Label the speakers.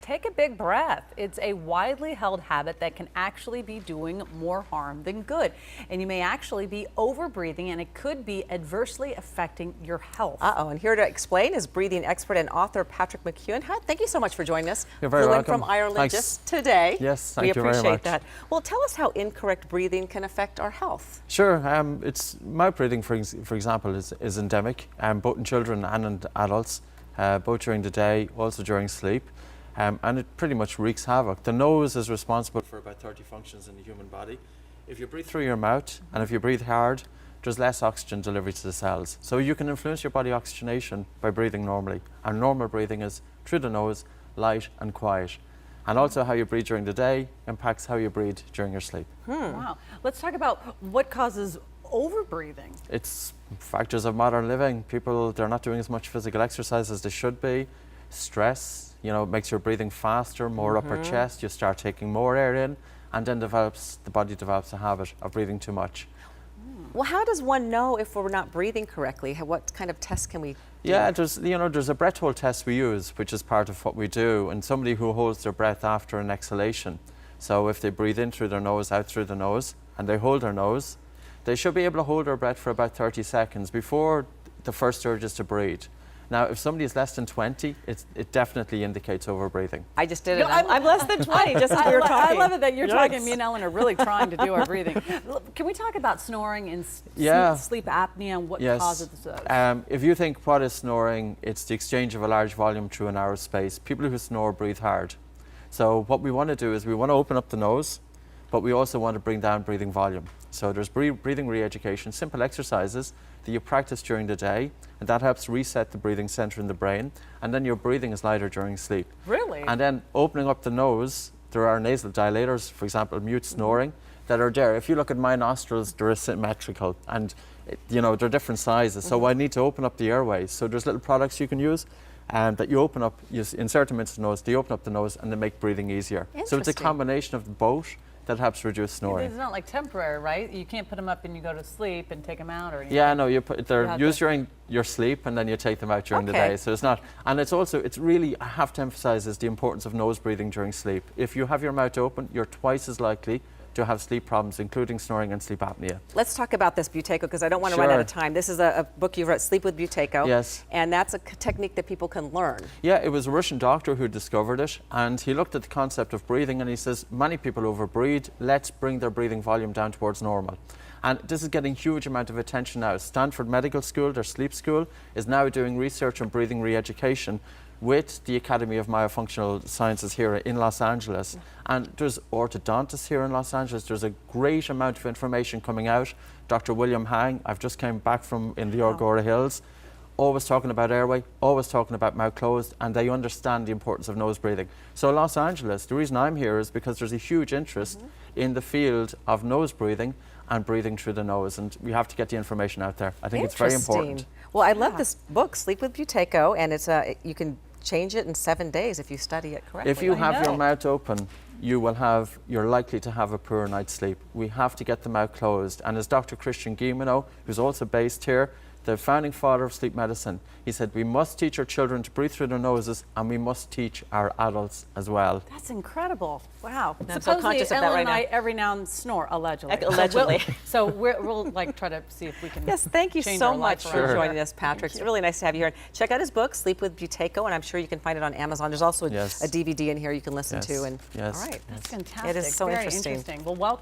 Speaker 1: Take a big breath. It's a widely held habit that can actually be doing more harm than good. And you may actually be over breathing, and it could be adversely affecting your health.
Speaker 2: And here to explain is breathing expert and author Patrick McKeown. Thank you so much for joining us.
Speaker 3: You're very welcome.
Speaker 2: From Ireland.
Speaker 3: Thanks.
Speaker 2: Just today.
Speaker 3: Yes, thank you very much.
Speaker 2: We appreciate that. Well, tell us how incorrect breathing can affect our health.
Speaker 3: Sure. It's mouth breathing, for example, is endemic, both in children and in adults, both during the day, also during sleep. And it pretty much wreaks havoc. The nose is responsible for about 30 functions in the human body. If you breathe through your mouth and if you breathe hard, there's less oxygen delivery to the cells. So you can influence your body oxygenation by breathing normally. And normal breathing is through the nose, light and quiet. And also how you breathe during the day impacts how you breathe during your sleep.
Speaker 1: Wow. Let's talk about what causes overbreathing.
Speaker 3: It's factors of modern living. People, they're not doing as much physical exercise as they should be. Stress, makes your breathing faster, more upper chest, you start taking more air in, and then the body develops a habit of breathing too much.
Speaker 2: Well, how does one know if we're not breathing correctly? What kind of test can we do?
Speaker 3: Yeah, there's a breath hold test we use, which is part of what we do, and somebody who holds their breath after an exhalation. So if they breathe in through their nose, out through the nose, and they hold their nose, they should be able to hold their breath for about 30 seconds before the first urge is to breathe. Now, if somebody is less than 20, it definitely indicates overbreathing.
Speaker 2: I just did it. I'm less than 20, just as we were talking.
Speaker 1: I love it that you're talking. Me and Ellen are really trying to do our breathing. Can we talk about snoring and sleep apnea and what causes those?
Speaker 3: If you think what is snoring, it's the exchange of a large volume through a narrow space. People who snore breathe hard. So what we want to do is we want to open up the nose, but we also want to bring down breathing volume. So there's breathing re-education, simple exercises that you practice during the day, and that helps reset the breathing center in the brain, and then your breathing is lighter during sleep.
Speaker 1: Really?
Speaker 3: And then opening up the nose, there are nasal dilators, for example, mute snoring, that are there. If you look at my nostrils, they're asymmetrical, and they're different sizes, so I need to open up the airways. So there's little products you can use, and that you open up, you insert them into the nose, they open up the nose, and they make breathing easier. So it's a combination of both that helps reduce snoring.
Speaker 1: It's not like temporary, right? You can't put them up and you go to sleep and take them out or anything.
Speaker 3: Yeah, no, they're used during your sleep and then you take them out during the day. So it's not, and it's really, I have to emphasize, is the importance of nose breathing during sleep. If you have your mouth open, you're twice as likely to have sleep problems, including snoring and sleep apnea.
Speaker 2: Let's talk about this Buteyko, because I don't want to run out of time. This is a book you've written, Sleep with Buteyko.
Speaker 3: Yes.
Speaker 2: And that's a technique that people can learn.
Speaker 3: Yeah, it was a Russian doctor who discovered it, and he looked at the concept of breathing and he says, many people overbreathe, let's bring their breathing volume down towards normal. And this is getting huge amount of attention now. Stanford Medical School, their sleep school, is now doing research on breathing re-education with the Academy of Myofunctional Sciences here in Los Angeles. And there's orthodontists here in Los Angeles. There's a great amount of information coming out. Dr. William Hang, I've just came back from in the Agora Hills, always talking about airway, always talking about mouth closed, and they understand the importance of nose breathing. So Los Angeles, the reason I'm here is because there's a huge interest in the field of nose breathing and breathing through the nose, and we have to get the information out there. I think it's very important.
Speaker 2: Well, I love this book, Sleep with Buteyko, and it's you can change it in 7 days if you study it correctly.
Speaker 3: If you have your mouth open, you're likely to have a poor night's sleep. We have to get the mouth closed, and as Dr. Christian Guilleminault, who's also based here, the founding father of sleep medicine, he said we must teach our children to breathe through their noses, and we must teach our adults as well.
Speaker 1: That's incredible. Wow.
Speaker 2: I'm so conscious of that right now.
Speaker 1: Ellen and I every now and snore, allegedly.
Speaker 2: Allegedly.
Speaker 1: So we'll try to see if we can.
Speaker 2: Yes, thank you so much for joining us, Patrick. It's really nice to have you here. Check out his book, Sleep with Buteyko, and I'm sure you can find it on Amazon. There's also a DVD in here you can listen to. And all right.
Speaker 1: That's fantastic.
Speaker 2: It is so
Speaker 1: Very
Speaker 2: interesting.
Speaker 1: Well, welcome.